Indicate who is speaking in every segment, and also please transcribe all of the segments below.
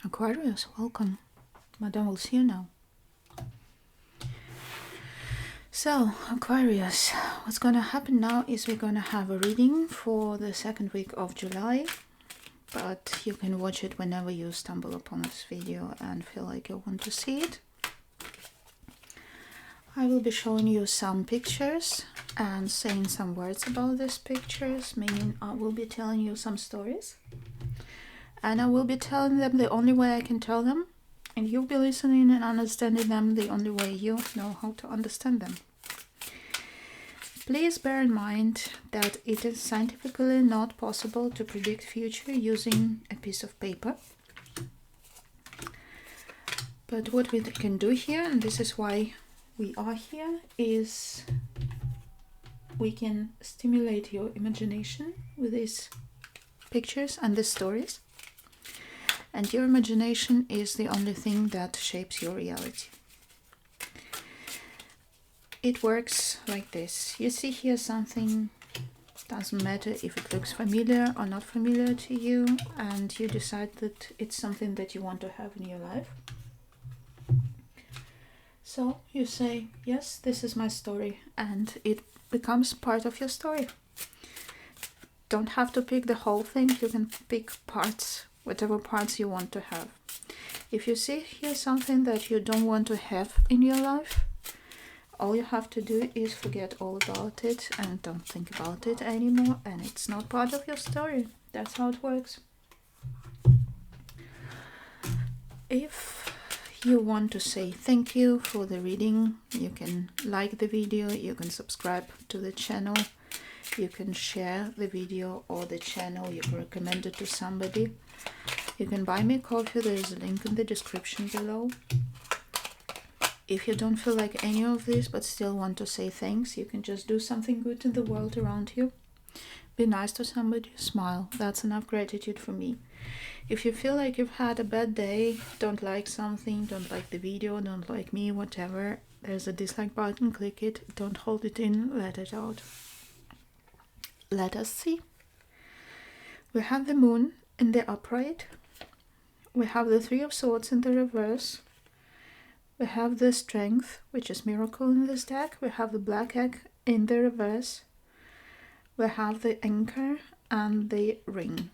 Speaker 1: Aquarius, welcome. Madame will see you now. So, Aquarius, what's gonna happen now is we're gonna have a reading for the second week of July, but you can watch it whenever you stumble upon this video and feel like you want to see it. I will be showing you some pictures and saying some words about these pictures, meaning I will be telling you some stories. And I will be telling them the only way I can tell them, and you'll be listening and understanding them the only way you know how to understand them. Please bear in mind that it is scientifically not possible to predict future using a piece of paper. But what we can do here, and this is why we are here, is we can stimulate your imagination with these pictures and these stories. And your imagination is the only thing that shapes your reality. It works like this. You see here something, doesn't matter if it looks familiar or not familiar to you, and you decide that it's something that you want to have in your life. So you say, yes, this is my story, and it becomes part of your story. Don't have to pick the whole thing, you can pick parts, whatever parts you want to have. If you see here something that you don't want to have in your life, all you have to do is forget all about it and don't think about it anymore, and it's not part of your story. That's how it works. If you want to say thank you for the reading, you can like the video, you can subscribe to the channel, you can share the video or the channel, you can recommend it to somebody. You can buy me coffee, there is a link in the description below. If you don't feel like any of this but still want to say thanks, you can just do something good in the world around you. Be nice to somebody, smile, that's enough gratitude for me. If you feel like you've had a bad day, don't like something, don't like the video, don't like me, whatever, there's a dislike button, click it, don't hold it in, let it out. Let us see. We have the moon in the upright. We have the Three of Swords in the reverse. We have the Strength, which is miracle in this deck. We have the Black Egg in the reverse. We have the Anchor and the Ring.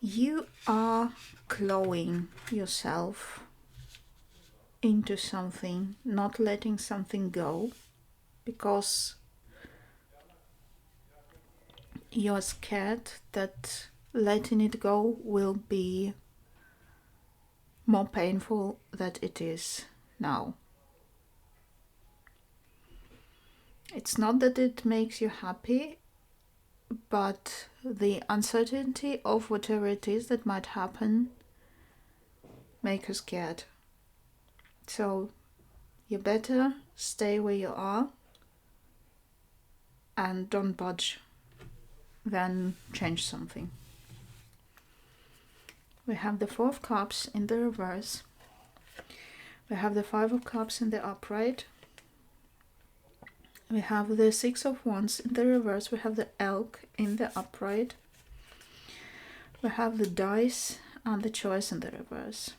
Speaker 1: You are clawing yourself into something, not letting something go, because you're scared that letting it go will be more painful than it is now. It's not that it makes you happy, but the uncertainty of whatever it is that might happen make you scared. So you better stay where you are and don't budge than change something. We have the Four of Cups in the reverse. We have the Five of Cups in the upright. We have the Six of Wands in the reverse. We have the Elk in the upright. We have the Dice and the Choice in the reverse.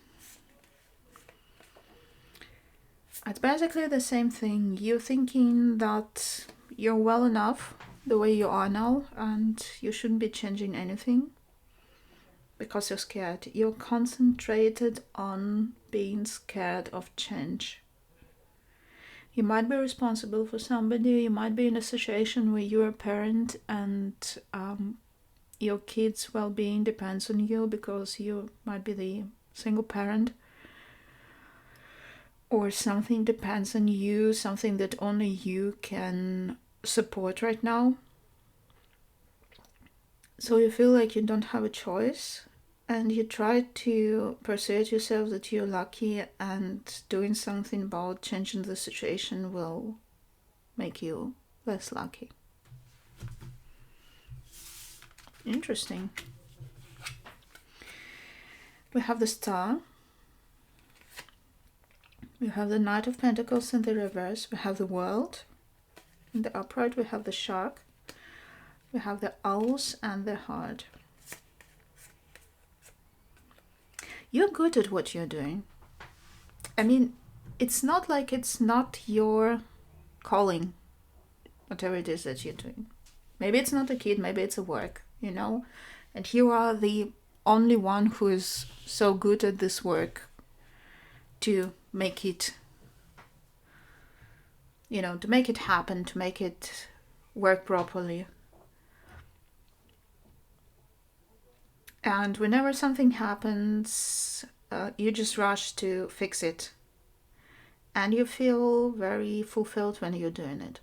Speaker 1: It's basically the same thing. You're thinking that you're well enough the way you are now and you shouldn't be changing anything because you're scared. You're concentrated on being scared of change. You might be responsible for somebody, you might be in a situation where you're a parent and your kids' well-being depends on you because you might be the single parent. Or something depends on you, something that only you can support right now. So you feel like you don't have a choice, and you try to persuade yourself that you're lucky and doing something about changing the situation will make you less lucky. Interesting. We have the Star. We have the Knight of Pentacles in the reverse. We have the World in the upright. We have the Shark. We have the Owls and the Heart. You're good at what you're doing. I mean, it's not like it's not your calling, whatever it is that you're doing. Maybe it's not a kid, maybe it's a work, you know? And you are the only one who is so good at this work to make it, you know, to make it happen, to make it work properly. And whenever something happens, you just rush to fix it. And you feel very fulfilled when you're doing it.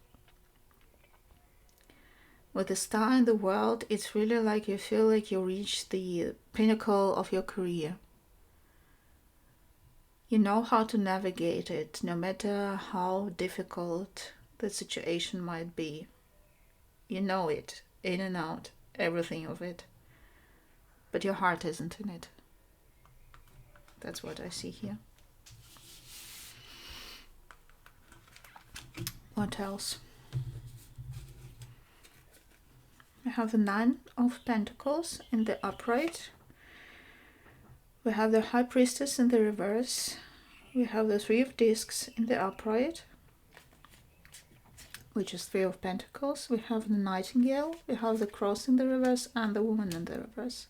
Speaker 1: With the Star in the World, it's really like you feel like you reached the pinnacle of your career. You know how to navigate it, no matter how difficult the situation might be. You know it, in and out, everything of it. But your heart isn't in it. That's what I see here. What else? We have the Nine of Pentacles in the upright. We have the High Priestess in the reverse. We have the Three of Discs in the upright, which is Three of Pentacles. We have the Nightingale. We have the Cross in the reverse and the Woman in the reverse.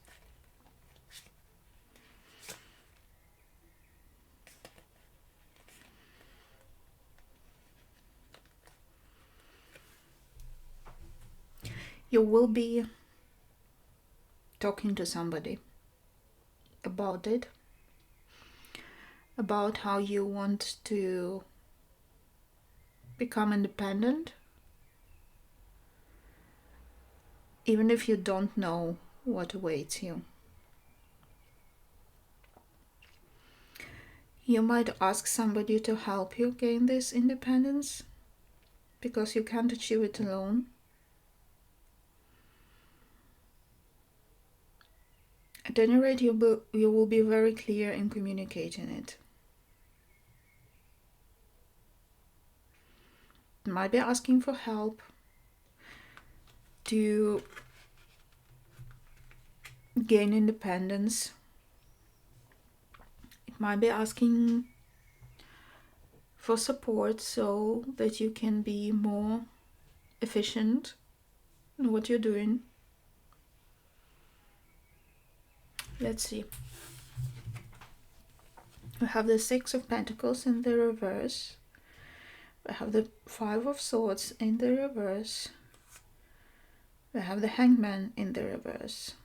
Speaker 1: You will be talking to somebody about it, about how you want to become independent, even if you don't know what awaits you. You might ask somebody to help you gain this independence because you can't achieve it alone. At any rate, you will be very clear in communicating it. You might be asking for help to gain independence. It might be asking for support so that you can be more efficient in what you're doing. Let's see. We have the Six of Pentacles in the reverse. We have the Five of Swords in the reverse. We have the Hangman in the reverse.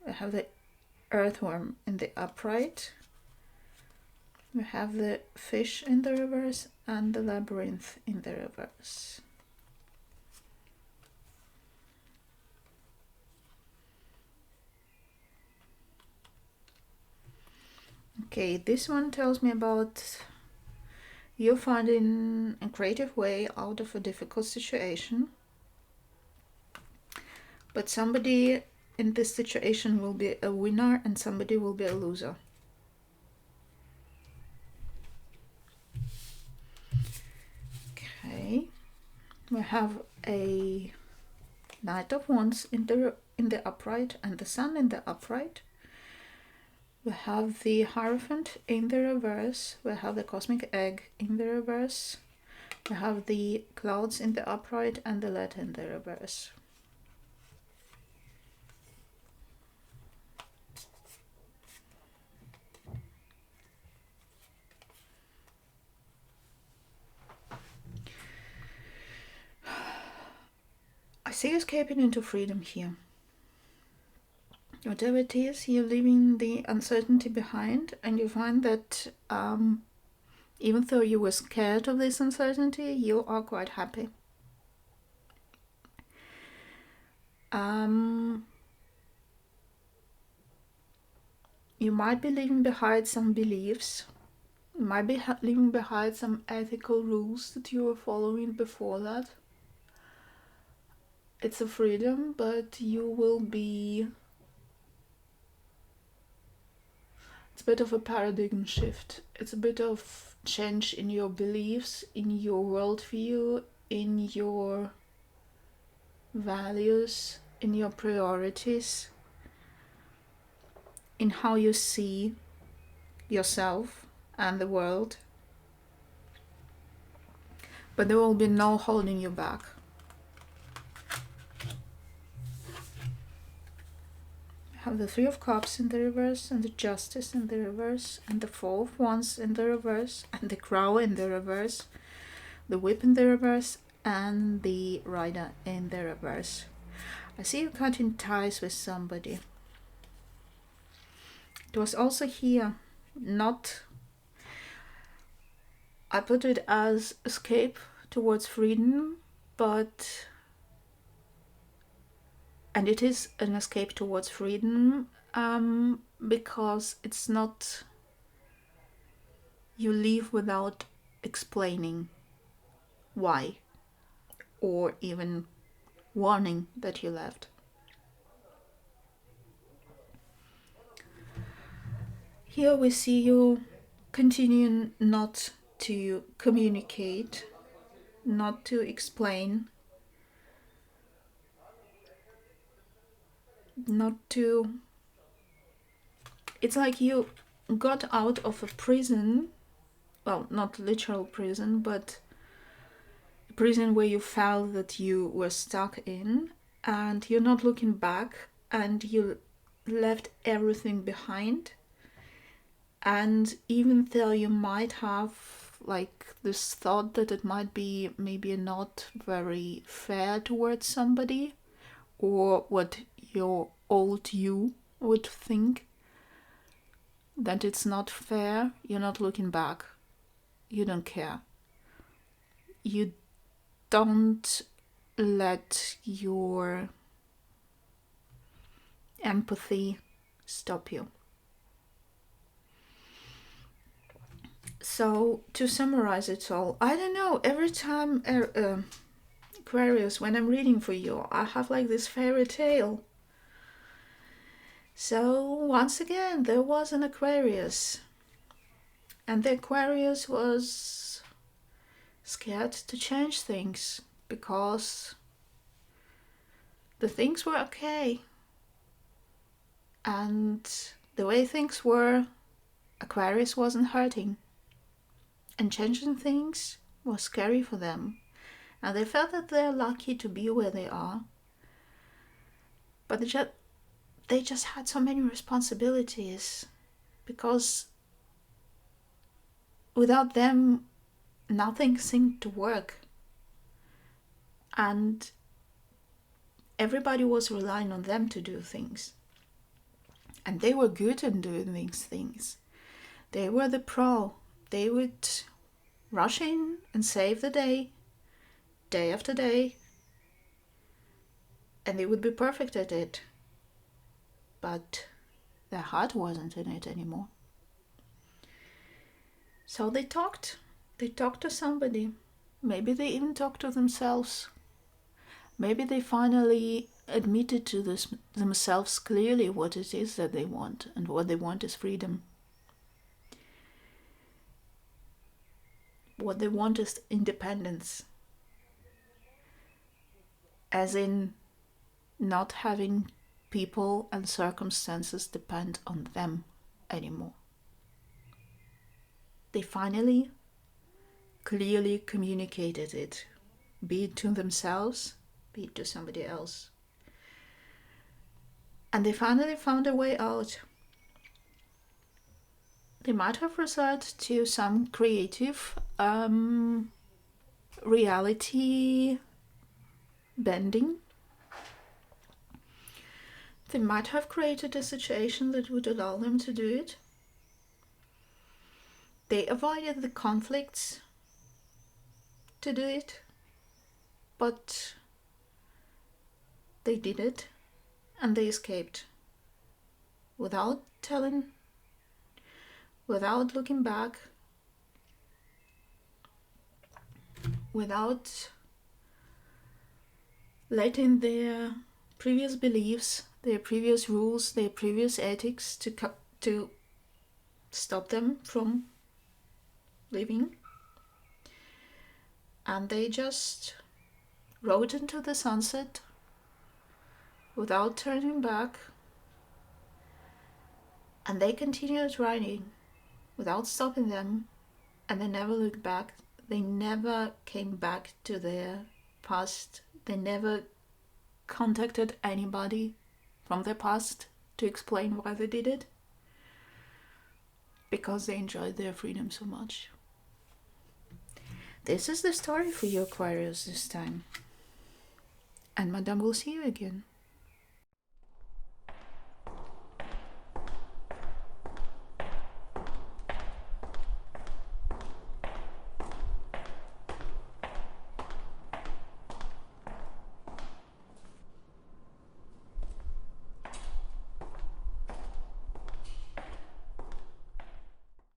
Speaker 1: We have the Earthworm in the upright. We have the Fish in the reverse and the Labyrinth in the reverse. Okay, this one tells me about you finding a creative way out of a difficult situation. But somebody in this situation will be a winner and somebody will be a loser. Okay, we have a Knight of Wands in the upright and the Sun in the upright. We have the Hierophant in the reverse. We have the Cosmic Egg in the reverse. We have the Clouds in the upright and the Letter in the reverse. I see escaping into freedom here. Whatever it is, you're leaving the uncertainty behind, and you find that even though you were scared of this uncertainty, you are quite happy. You might be leaving behind some beliefs. You might be leaving behind some ethical rules that you were following before that. It's a freedom, but you will be... It's a bit of a paradigm shift. It's a bit of change in your beliefs, in your worldview, in your values, in your priorities, in how you see yourself and the world. But there will be no holding you back. Have the Three of Cups in the reverse, and the Justice in the reverse, and the Four of Wands in the reverse, and the Crow in the reverse, the Whip in the reverse, and the Rider in the reverse. I see you cutting ties with somebody. It was also here, not, I put it as escape towards freedom, but, and it is an escape towards freedom, because it's not, you leave without explaining why, or even warning that you left. Here we see you continuing not to communicate, not to explain, not to... It's like you got out of a prison, well, not literal prison, but a prison where you felt that you were stuck in, and you're not looking back, and you left everything behind. And even though you might have like this thought that it might be maybe not very fair towards somebody, or what your old you would think, that it's not fair, you're not looking back. You don't care. You don't let your empathy stop you. So, to summarize it all, I don't know, every time, Aquarius, when I'm reading for you, I have like this fairy tale. So, once again, there was an Aquarius. And the Aquarius was scared to change things because the things were okay. And the way things were, Aquarius wasn't hurting. And changing things was scary for them. And they felt that they're lucky to be where they are. But they just had so many responsibilities. Because without them, nothing seemed to work. And everybody was relying on them to do things. And they were good at doing these things. They were the pro. They would rush in and save the day after day, and they would be perfect at it. But their heart wasn't in it anymore. So they talked. They talked to somebody. Maybe they even talked to themselves. Maybe they finally admitted to themselves clearly what it is that they want, and what they want is freedom. What they want is independence. As in not having people and circumstances depend on them anymore. They finally clearly communicated it, be it to themselves, be it to somebody else. And they finally found a way out. They might have resorted to some creative reality bending. They might have created a situation that would allow them to do it. They avoided the conflicts to do it, but they did it, and they escaped without telling, without looking back, without letting their previous beliefs, their previous rules, their previous ethics to stop them from living. And they just rode into the sunset without turning back. And they continued riding without stopping them. And they never looked back. They never came back to their past. They never contacted anybody from their past to explain why they did it. Because they enjoyed their freedom so much. This is the story for you, Aquarius, this time. And Madame will see you again.